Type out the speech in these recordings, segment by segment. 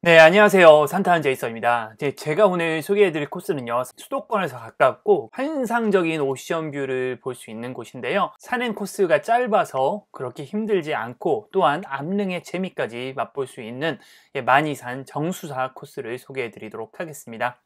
네, 안녕하세요. 산타한 제이슨입니다. 제가 오늘 소개해드릴 코스는요, 수도권에서 가깝고 환상적인 오션뷰를 볼 수 있는 곳인데요. 산행 코스가 짧아서 그렇게 힘들지 않고 또한 암릉의 재미까지 맛볼 수 있는 만이산 정수사 코스를 소개해드리도록 하겠습니다.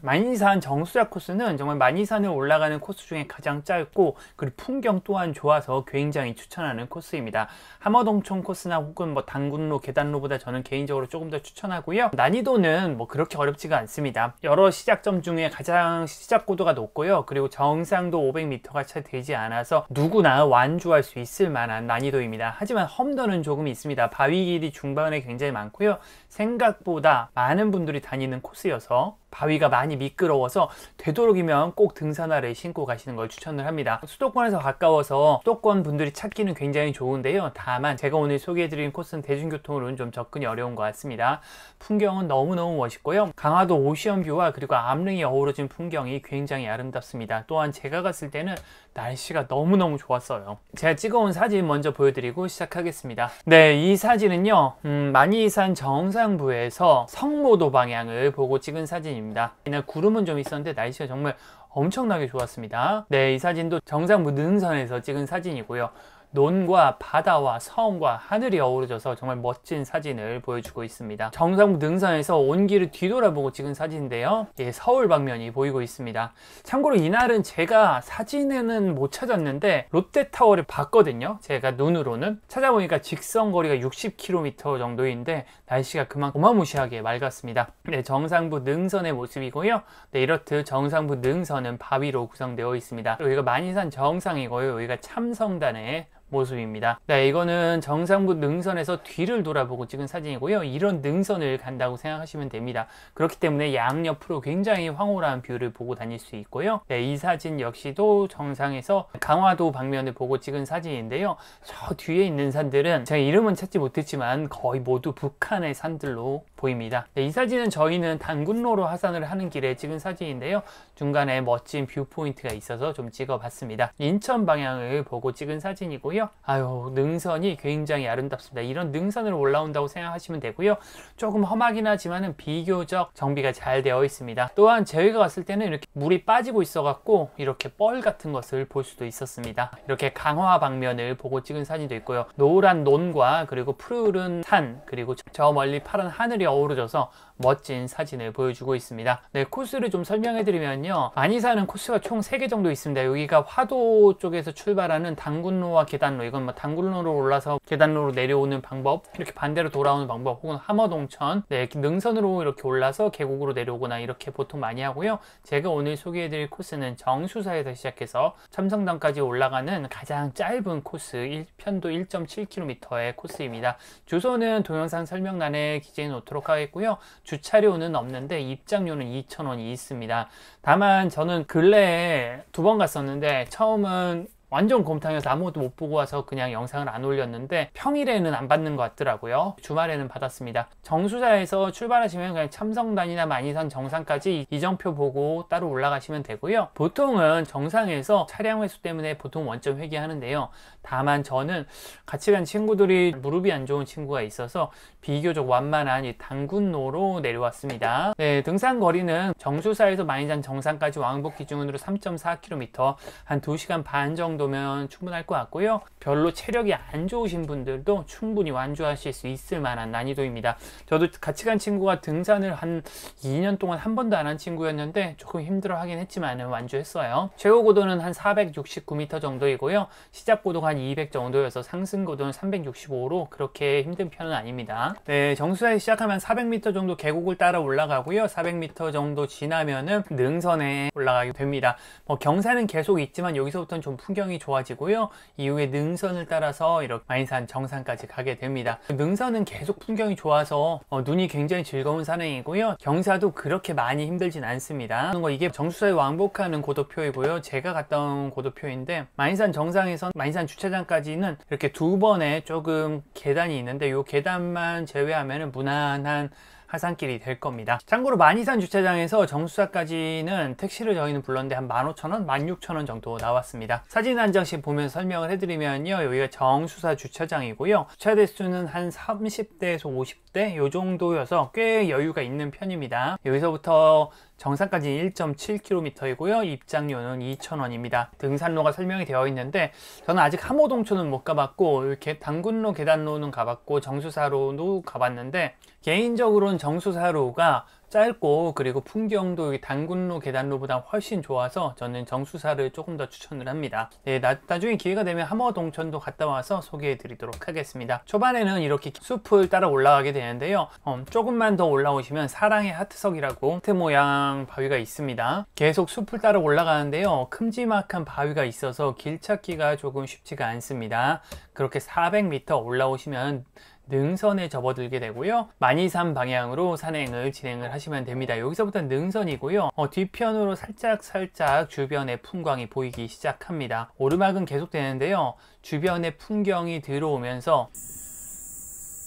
만이산 정수사 코스는 정말 만이산을 올라가는 코스 중에 가장 짧고 그리고 풍경 또한 좋아서 굉장히 추천하는 코스입니다. 함어동천 코스나 혹은 당군로, 계단로보다 저는 개인적으로 조금 더 추천하고요. 난이도는 그렇게 어렵지가 않습니다. 여러 시작점 중에 가장 시작 고도가 높고요. 그리고 정상도 500m가 채 되지 않아서 누구나 완주할 수 있을 만한 난이도입니다. 하지만 험도는 조금 있습니다. 바위 길이 중반에 굉장히 많고요. 생각보다 많은 분들이 다니는 코스여서 바위가 많이 미끄러워서 되도록이면 꼭 등산화를 신고 가시는 걸 추천을 합니다. 수도권에서 가까워서 수도권 분들이 찾기는 굉장히 좋은데요. 다만 제가 오늘 소개해드린 코스는 대중교통으로는 좀 접근이 어려운 것 같습니다. 풍경은 너무너무 멋있고요. 강화도 오션뷰와 그리고 암릉이 어우러진 풍경이 굉장히 아름답습니다. 또한 제가 갔을 때는 날씨가 너무너무 좋았어요. 제가 찍어온 사진 먼저 보여드리고 시작하겠습니다. 네, 이 사진은요, 만이산 정상부에서 성모도 방향을 보고 찍은 사진입니다. 이날 구름은 좀 있었는데 날씨가 정말 엄청나게 좋았습니다. 네, 이 사진도 정상부 능선에서 찍은 사진이고요. 논과 바다와 섬과 하늘이 어우러져서 정말 멋진 사진을 보여주고 있습니다. 정상부 능선에서 온 길을 뒤돌아보고 찍은 사진인데요. 서울 방면이 보이고 있습니다. 참고로 이날은 제가 사진에는 못 찾았는데 롯데타워를 봤거든요. 제가 눈으로는 찾아보니까 직선거리가 60km 정도인데 날씨가 그만큼 어마무시하게 맑았습니다. 네, 정상부 능선의 모습이고요. 네, 이렇듯 정상부 능선은 바위로 구성되어 있습니다. 여기가 만이산 정상이고요. 여기가 참성단의 모습입니다. 네, 이거는 정상부 능선에서 뒤를 돌아보고 찍은 사진이고요. 이런 능선을 간다고 생각하시면 됩니다. 그렇기 때문에 양옆으로 굉장히 황홀한 뷰를 보고 다닐 수 있고요. 네, 이 사진 역시도 정상에서 강화도 방면을 보고 찍은 사진인데요. 저 뒤에 있는 산들은 제가 이름은 찾지 못했지만 거의 모두 북한의 산들로 보입니다. 네, 이 사진은 저희는 당군로로 하산을 하는 길에 찍은 사진인데요. 중간에 멋진 뷰 포인트가 있어서 좀 찍어봤습니다. 인천 방향을 보고 찍은 사진이고요. 아유, 능선이 굉장히 아름답습니다. 이런 능선을 올라온다고 생각하시면 되고요. 조금 험하긴 하지만은 비교적 정비가 잘 되어 있습니다. 또한 저희가 갔을 때는 이렇게 물이 빠지고 있어 갖고 이렇게 뻘 같은 것을 볼 수도 있었습니다. 이렇게 강화 방면을 보고 찍은 사진도 있고요. 노란 논과 그리고 푸르른 산, 그리고 저 멀리 파란 하늘이 어우러져서 멋진 사진을 보여주고 있습니다. 네, 코스를 좀 설명해 드리면요, 만이산은 코스가 총 3개 정도 있습니다. 여기가 화도 쪽에서 출발하는 당군로와 계단로, 이건 당군로로 올라서 계단로로 내려오는 방법, 이렇게 반대로 돌아오는 방법, 혹은 함어동천, 네, 능선으로 이렇게 올라서 계곡으로 내려오거나 이렇게 보통 많이 하고요. 제가 오늘 소개해 드릴 코스는 정수사에서 시작해서 참성단까지 올라가는 가장 짧은 코스, 편도 1.7km의 코스입니다. 주소는 동영상 설명란에 기재해 놓도록 하겠고요. 주차료는 없는데 입장료는 2,000원이 있습니다. 다만 저는 근래에 2번 갔었는데 처음은 완전 곰탕이어서 아무것도 못 보고 와서 그냥 영상을 안 올렸는데 평일에는 안 받는 것 같더라고요. 주말에는 받았습니다. 정수사에서 출발하시면 그냥 참성단이나 만이산 정상까지 이정표 보고 따로 올라가시면 되고요. 보통은 정상에서 차량 회수 때문에 보통 원점 회귀하는데요. 다만 저는 같이 간 친구들이 무릎이 안 좋은 친구가 있어서 비교적 완만한 이 당군로로 내려왔습니다. 네, 등산 거리는 정수사에서 만이산 정상까지 왕복 기준으로 3.4km, 한 2시간 반 정도 정도면 충분할 것 같고요. 별로 체력이 안 좋으신 분들도 충분히 완주하실 수 있을 만한 난이도입니다. 저도 같이 간 친구가 등산을 한 2년 동안 한 번도 안 한 친구였는데 조금 힘들어 하긴 했지만 완주했어요. 최고 고도는 한 469m 정도이고요. 시작 고도가 한 200 정도여서 상승 고도는 365로 그렇게 힘든 편은 아닙니다. 네, 정수사에 시작하면 400m 정도 계곡을 따라 올라가고요. 400m 정도 지나면은 능선에 올라가게 됩니다. 경사는 계속 있지만 여기서부터는 좀 풍경이 좋아지고요. 이후에 능선을 따라서 이렇게 마인산 정상까지 가게 됩니다. 능선은 계속 풍경이 좋아서 눈이 굉장히 즐거운 산행이고요. 경사도 그렇게 많이 힘들진 않습니다. 이게 정수사에 왕복하는 고도표이고요. 제가 갔다 온 고도표인데 마인산 정상에서 마인산 주차장까지는 이렇게 두 번에 조금 계단이 있는데 이 계단만 제외하면 무난한 하산길이 될 겁니다. 참고로 마니산 주차장에서 정수사까지는 택시를 저희는 불렀는데 한 15,000원, 16,000원 정도 나왔습니다. 사진 한 장씩 보면서 설명을 해드리면요. 여기가 정수사 주차장이고요. 주차 대수는 한 30대에서 50대 요 정도여서 꽤 여유가 있는 편입니다. 여기서부터 정상까지 1.7km이고요. 입장료는 2,000원입니다. 등산로가 설명이 되어 있는데 저는 아직 함호동촌은 못 가봤고 이렇게 당군로 계단로는 가봤고 정수사로도 가봤는데 개인적으로는 정수사로가 짧고 그리고 풍경도 당군로 계단로보다 훨씬 좋아서 저는 정수사를 조금 더 추천을 합니다. 네, 나중에 기회가 되면 함어동천도 갔다 와서 소개해 드리도록 하겠습니다. 초반에는 이렇게 숲을 따라 올라가게 되는데요. 조금만 더 올라오시면 사랑의 하트석이라고 하트 모양 바위가 있습니다. 계속 숲을 따라 올라가는데요. 큼지막한 바위가 있어서 길 찾기가 조금 쉽지가 않습니다. 그렇게 400m 올라오시면 능선에 접어들게 되고요. 마니산 방향으로 산행을 진행을 하시면 됩니다. 여기서부터 능선이고요. 뒤편으로 살짝 주변의 풍광이 보이기 시작합니다. 오르막은 계속되는데요. 주변의 풍경이 들어오면서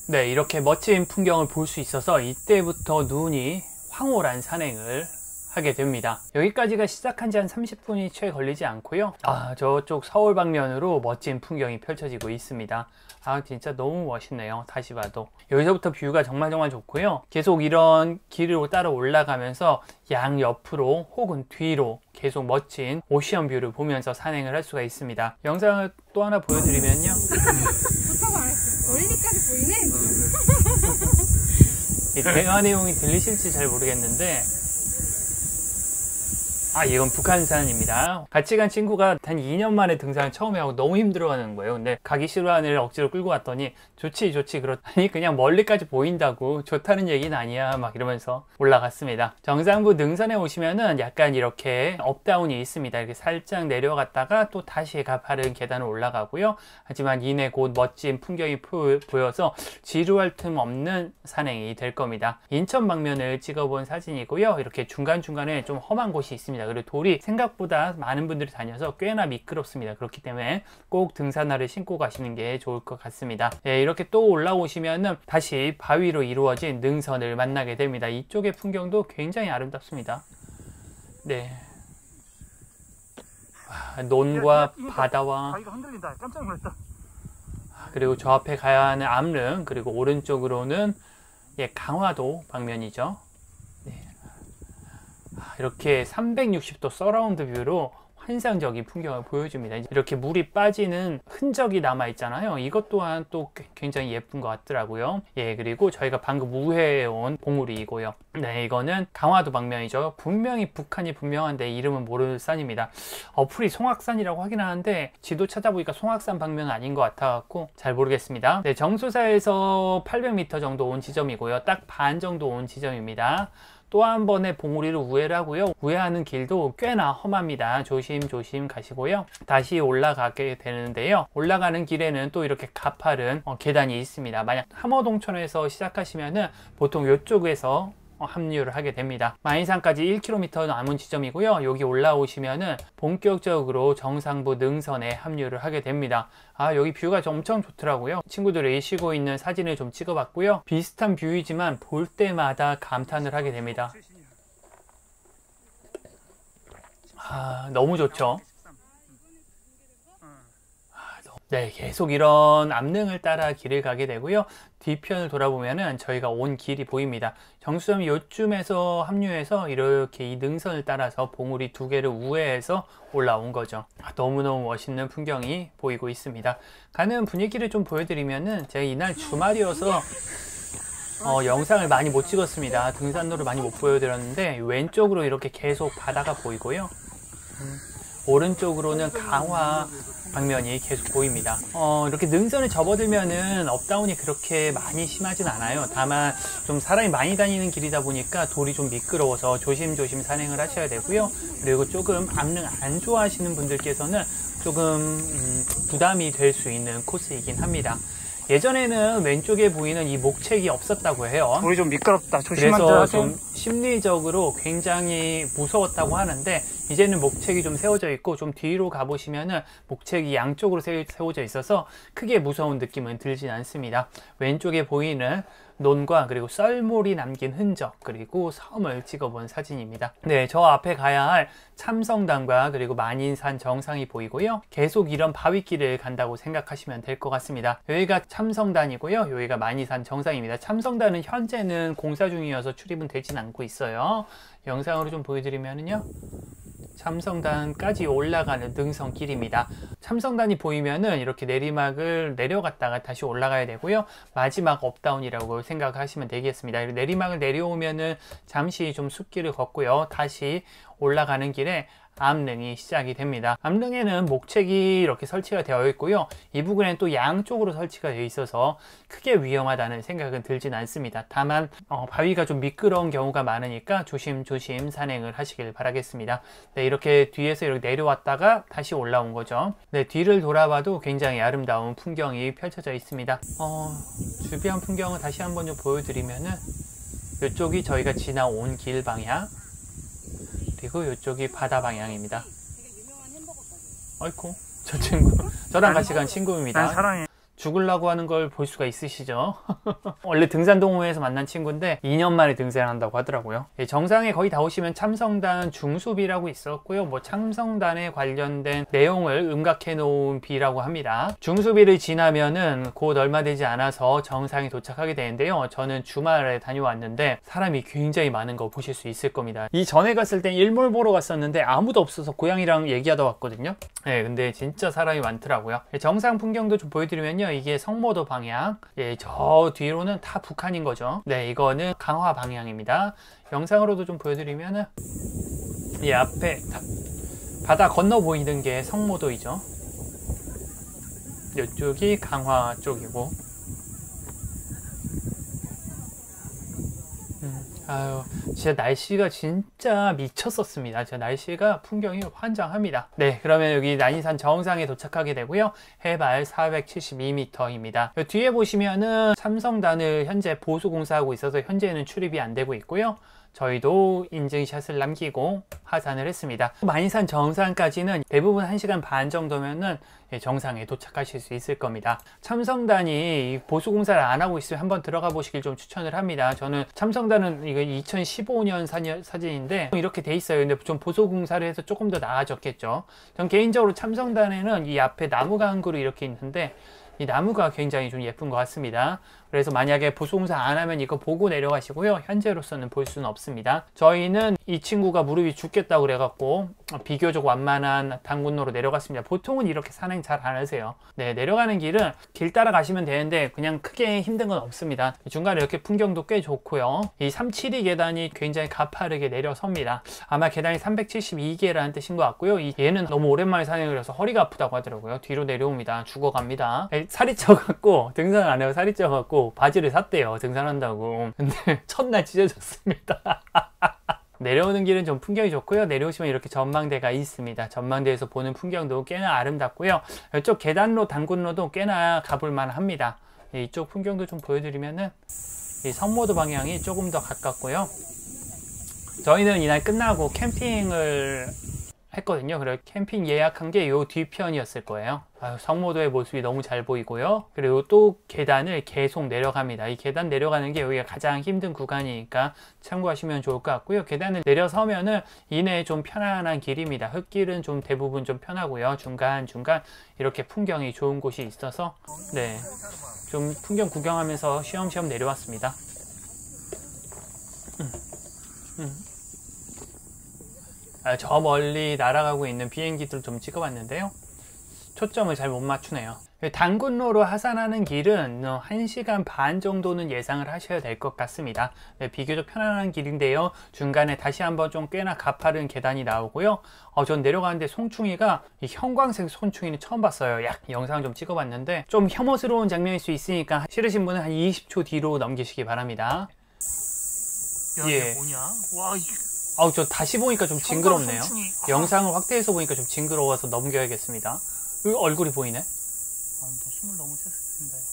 네, 이렇게 멋진 풍경을 볼 수 있어서 이때부터 눈이 황홀한 산행을 하게 됩니다. 여기까지가 시작한 지 한 30분이 채 걸리지 않고요. 저쪽 서울 방면으로 멋진 풍경이 펼쳐지고 있습니다. 진짜 너무 멋있네요. 다시 봐도. 여기서부터 뷰가 정말 좋고요. 계속 이런 길을 따라 올라가면서 양 옆으로 혹은 뒤로 계속 멋진 오션 뷰를 보면서 산행을 할 수가 있습니다. 영상을 또 하나 보여드리면요. 좋다고 안 했어. 멀리까지 보이네? 이 대화 내용이 들리실지 잘 모르겠는데 이건 북한산입니다. 같이 간 친구가 한 2년 만에 등산을 처음 해하고 너무 힘들어하는 거예요. 근데 가기 싫어하는 애를 억지로 끌고 갔더니 좋지 그렇다니 그냥 멀리까지 보인다고 좋다는 얘기는 아니야 막 이러면서 올라갔습니다. 정상부 능선에 오시면은 약간 이렇게 업다운이 있습니다. 이렇게 살짝 내려갔다가 또 다시 가파른 계단을 올라가고요. 하지만 이내 곧 멋진 풍경이 보여서 지루할 틈 없는 산행이 될 겁니다. 인천 방면을 찍어본 사진이고요. 이렇게 중간중간에 좀 험한 곳이 있습니다. 그리고 돌이 생각보다 많은 분들이 다녀서 꽤나 미끄럽습니다. 그렇기 때문에 꼭 등산화를 신고 가시는 게 좋을 것 같습니다. 이렇게 또 올라오시면은 다시 바위로 이루어진 능선을 만나게 됩니다. 이쪽의 풍경도 굉장히 아름답습니다. 네, 논과 바다와 바위가 흔들린다. 깜짝 놀랐다. 그리고 저 앞에 가야 하는 암릉, 그리고 오른쪽으로는 강화도 방면이죠. 이렇게 360도 서라운드 뷰로 환상적인 풍경을 보여줍니다. 이렇게 물이 빠지는 흔적이 남아 있잖아요. 이것 또한 또 굉장히 예쁜 것 같더라고요. 그리고 저희가 방금 우회해 온 봉우리이고요. 네, 이거는 강화도 방면이죠. 분명히 북한이 분명한데 이름은 모르는 산입니다. 어플이 송악산이라고 하긴 하는데 지도 찾아보니까 송악산 방면은 아닌 것 같아갖고 잘 모르겠습니다. 네, 정수사에서 800m 정도 온 지점이고요. 딱 반 정도 온 지점입니다. 또 한 번의 봉우리를 우회를 하고요. 우회하는 길도 꽤나 험합니다. 조심조심 가시고요. 다시 올라가게 되는데요. 올라가는 길에는 또 이렇게 가파른 계단이 있습니다. 만약 함어동천에서 시작하시면은 보통 이쪽에서 합류를 하게 됩니다. 마인산까지 1km 남은 지점이고요. 여기 올라오시면은 본격적으로 정상부 능선에 합류를 하게 됩니다. 여기 뷰가 엄청 좋더라고요. 친구들이 쉬고 있는 사진을 좀 찍어봤고요. 비슷한 뷰이지만 볼 때마다 감탄을 하게 됩니다. 너무 좋죠. 네, 계속 이런 암릉을 따라 길을 가게 되고요. 뒤편을 돌아보면은 저희가 온 길이 보입니다. 정수점이 요쯤에서 합류해서 이렇게 이 능선을 따라서 봉우리 2개를 우회해서 올라온 거죠. 너무너무 멋있는 풍경이 보이고 있습니다. 가는 분위기를 좀 보여드리면은 제가 이날 주말이어서 영상을 많이 못 찍었습니다. 등산로를 많이 못 보여드렸는데 왼쪽으로 이렇게 계속 바다가 보이고요. 오른쪽으로는 강화 방면이 계속 보입니다. 이렇게 능선을 접어들면은 업다운이 그렇게 많이 심하진 않아요. 다만 좀 사람이 많이 다니는 길이다 보니까 돌이 좀 미끄러워서 조심조심 산행을 하셔야 되고요. 그리고 조금 암릉 안 좋아하시는 분들께서는 조금 부담이 될 수 있는 코스이긴 합니다. 예전에는 왼쪽에 보이는 이 목책이 없었다고 해요. 돌이 좀 미끄럽다. 조심하세요. 그래서 좀 심리적으로 굉장히 무서웠다고 하는데 이제는 목책이 좀 세워져 있고 좀 뒤로 가보시면은 목책이 양쪽으로 세워져 있어서 크게 무서운 느낌은 들진 않습니다. 왼쪽에 보이는 논과 그리고 썰물이 남긴 흔적 그리고 섬을 찍어본 사진입니다. 네, 저 앞에 가야 할 참성단과 그리고 만인산 정상이 보이고요. 계속 이런 바위길을 간다고 생각하시면 될 것 같습니다. 여기가 참성단이고요. 여기가 만인산 정상입니다. 참성단은 현재는 공사 중이어서 출입은 되진 않고 있어요. 영상으로 좀 보여드리면요. 참성단까지 올라가는 능선길입니다. 참성단이 보이면은 이렇게 내리막을 내려갔다가 다시 올라가야 되고요. 마지막 업다운이라고 생각하시면 되겠습니다. 내리막을 내려오면은 잠시 좀 숲길을 걷고요. 다시 올라가는 길에 암릉이 시작이 됩니다. 암릉에는 목책이 이렇게 설치가 되어 있고요. 이 부분에는 또 양쪽으로 설치가 되어 있어서 크게 위험하다는 생각은 들진 않습니다. 다만 바위가 좀 미끄러운 경우가 많으니까 조심조심 산행을 하시길 바라겠습니다. 네, 이렇게 뒤에서 이렇게 내려왔다가 다시 올라온 거죠. 네, 뒤를 돌아봐도 굉장히 아름다운 풍경이 펼쳐져 있습니다. 주변 풍경을 다시 한번 좀 보여드리면은 이쪽이 저희가 지나온 길 방향, 그리고 이쪽이 바다 방향입니다. 아이고, 저 친구, 저랑 같이 간 친구입니다. 난 사랑해. 죽으려고 하는 걸 볼 수가 있으시죠? 원래 등산 동호회에서 만난 친구인데 2년 만에 등산을 한다고 하더라고요. 정상에 거의 다 오시면 참성단 중수비라고 있었고요. 뭐 참성단에 관련된 내용을 음각해 놓은 비라고 합니다. 중수비를 지나면은 곧 얼마 되지 않아서 정상에 도착하게 되는데요. 저는 주말에 다녀왔는데 사람이 굉장히 많은 거 보실 수 있을 겁니다. 이 전에 갔을 땐 일몰 보러 갔었는데 아무도 없어서 고양이랑 얘기하다 왔거든요. 네, 근데 진짜 사람이 많더라고요. 정상 풍경도 좀 보여드리면요. 이게 성모도 방향, 저 뒤로는 다 북한인 거죠. 네, 이거는 강화 방향입니다. 영상으로도 좀 보여드리면은 이 앞에 바다 건너 보이는 게 성모도이죠. 이쪽이 강화 쪽이고, 아유, 진짜 날씨가 진짜 미쳤었습니다. 진짜 날씨가 풍경이 환장합니다. 네, 그러면 여기 난이산 정상에 도착하게 되고요. 해발 472m입니다. 뒤에 보시면은 참성단을 현재 보수공사하고 있어서 현재는 출입이 안 되고 있고요. 저희도 인증샷을 남기고 하산을 했습니다. 만이산 정상까지는 대부분 1시간 반 정도면은 정상에 도착하실 수 있을 겁니다. 참성단이 보수공사를 안 하고 있으면 한번 들어가 보시길 좀 추천을 합니다. 저는 참성단은 이거 2015년 사진인데 이렇게 돼 있어요. 근데 좀 보수공사를 해서 조금 더 나아졌겠죠. 전 개인적으로 참성단에는 이 앞에 나무가 한 그루 이렇게 있는데 이 나무가 굉장히 좀 예쁜 것 같습니다. 그래서 만약에 보수공사 안 하면 이거 보고 내려가시고요. 현재로서는 볼 수는 없습니다. 저희는 이 친구가 무릎이 죽겠다고 그래갖고 비교적 완만한 단군로로 내려갔습니다. 보통은 이렇게 산행 잘 안 하세요. 네, 내려가는 길은 길 따라 가시면 되는데 그냥 크게 힘든 건 없습니다. 중간에 이렇게 풍경도 꽤 좋고요. 이 372 계단이 굉장히 가파르게 내려섭니다. 아마 계단이 372개라는 뜻인 것 같고요. 얘는 너무 오랜만에 산행을 해서 허리가 아프다고 하더라고요. 뒤로 내려옵니다. 죽어갑니다. 살이 쪄갖고 등산 안 해요. 살이 쪄갖고 바지를 샀대요. 등산한다고. 근데 첫날 찢어졌습니다. 내려오는 길은 좀 풍경이 좋고요. 내려오시면 이렇게 전망대가 있습니다. 전망대에서 보는 풍경도 꽤나 아름답고요. 이쪽 계단로, 단군로도 꽤나 가볼만 합니다. 이쪽 풍경도 좀 보여드리면은 이 성모도 방향이 조금 더 가깝고요. 저희는 이날 끝나고 캠핑을 했거든요. 그래서 캠핑 예약한 게 요 뒤편이었을 거예요. 성모도의 모습이 너무 잘 보이고요. 그리고 또 계단을 계속 내려갑니다. 이 계단 내려가는 게 여기가 가장 힘든 구간이니까 참고하시면 좋을 것 같고요. 계단을 내려서면은 이내 좀 편안한 길입니다. 흙길은 좀 대부분 좀 편하고요. 중간중간 이렇게 풍경이 좋은 곳이 있어서 네, 좀 풍경 구경하면서 쉬엄쉬엄 내려왔습니다. 저 멀리 날아가고 있는 비행기들 좀 찍어봤는데요. 초점을 잘 못 맞추네요. 단군로로 하산하는 길은 1시간 반 정도는 예상을 하셔야 될 것 같습니다. 네, 비교적 편안한 길인데요. 중간에 다시 한번 좀 꽤나 가파른 계단이 나오고요. 전 내려가는데 송충이가 이 형광색 송충이는 처음 봤어요. 영상을 좀 찍어봤는데 좀 혐오스러운 장면일 수 있으니까 싫으신 분은 한 20초 뒤로 넘기시기 바랍니다. 야, 이게 뭐냐? 와, 저 다시 보니까 좀 징그럽네요. 영상을 확대해서 보니까 좀 징그러워서 넘겨야겠습니다. 얼굴이 보이네? 너 힘을 너무 셌을 텐데.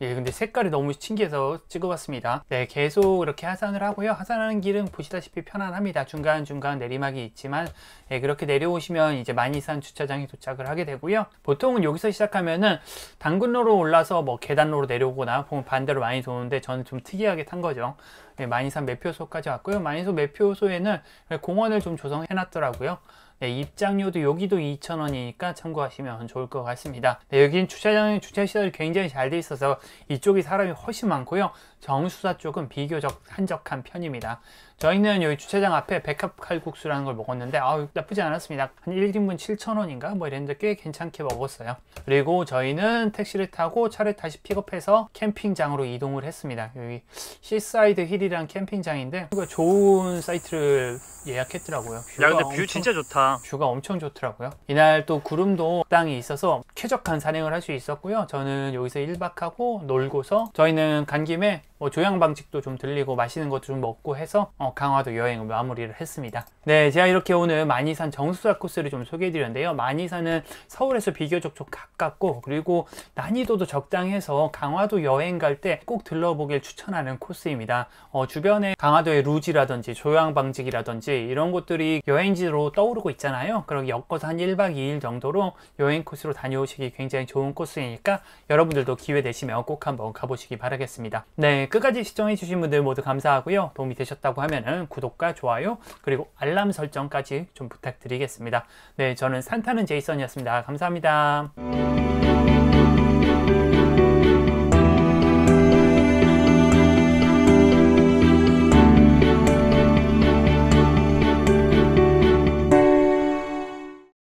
예, 근데 색깔이 너무 신기해서 찍어봤습니다. 네, 계속 이렇게 하산을 하고요. 하산하는 길은 보시다시피 편안합니다. 중간중간 내리막이 있지만, 예, 그렇게 내려오시면 이제 만이산 주차장에 도착을 하게 되고요. 보통은 여기서 시작하면은 단군로로 올라서 뭐 계단로로 내려오거나 보면 반대로 많이 도는데 저는 좀 특이하게 탄 거죠. 네, 만이산 매표소까지 왔고요. 만이산 매표소에는 공원을 좀 조성해 놨더라고요. 네, 입장료도 여기도 2,000원이니까 참고하시면 좋을 것 같습니다. 네, 여기는 주차시설이 굉장히 잘 돼 있어서 이쪽이 사람이 훨씬 많고요. 정수사 쪽은 비교적 한적한 편입니다. 저희는 여기 주차장 앞에 백합 칼국수라는 걸 먹었는데 나쁘지 않았습니다. 한 1인분 7,000원인가 뭐 이랬는데 꽤 괜찮게 먹었어요. 그리고 저희는 택시를 타고 차를 다시 픽업해서 캠핑장으로 이동을 했습니다. 여기 시사이드 힐이라는 캠핑장인데 좋은 사이트를 예약했더라고요. 야, 근데 뷰 진짜 좋다. 뷰가 엄청 좋더라고요. 이날 또 구름도 땅이 있어서 쾌적한 산행을 할 수 있었고요. 저는 여기서 1박하고 놀고서 저희는 간 김에 조양방직도 좀 들리고 맛있는 것도 좀 먹고 해서 강화도 여행을 마무리를 했습니다. 네, 제가 이렇게 오늘 만이산 정수사 코스를 좀 소개해 드렸는데요. 만이산은 서울에서 비교적 좀 가깝고 그리고 난이도도 적당해서 강화도 여행 갈 때 꼭 들러보길 추천하는 코스입니다. 주변에 강화도의 루지라든지 조양방직이라든지 이런 곳들이 여행지로 떠오르고 있잖아요. 그럼 엮어서 한 1박 2일 정도로 여행 코스로 다녀오시기 굉장히 좋은 코스이니까 여러분들도 기회 되시면 꼭 한번 가보시기 바라겠습니다. 네, 끝까지 시청해 주신 분들 모두 감사하고요. 도움이 되셨다고 하면은 구독과 좋아요 그리고 알람 설정까지 좀 부탁드리겠습니다. 네, 저는 산타는 제이슨이었습니다. 감사합니다.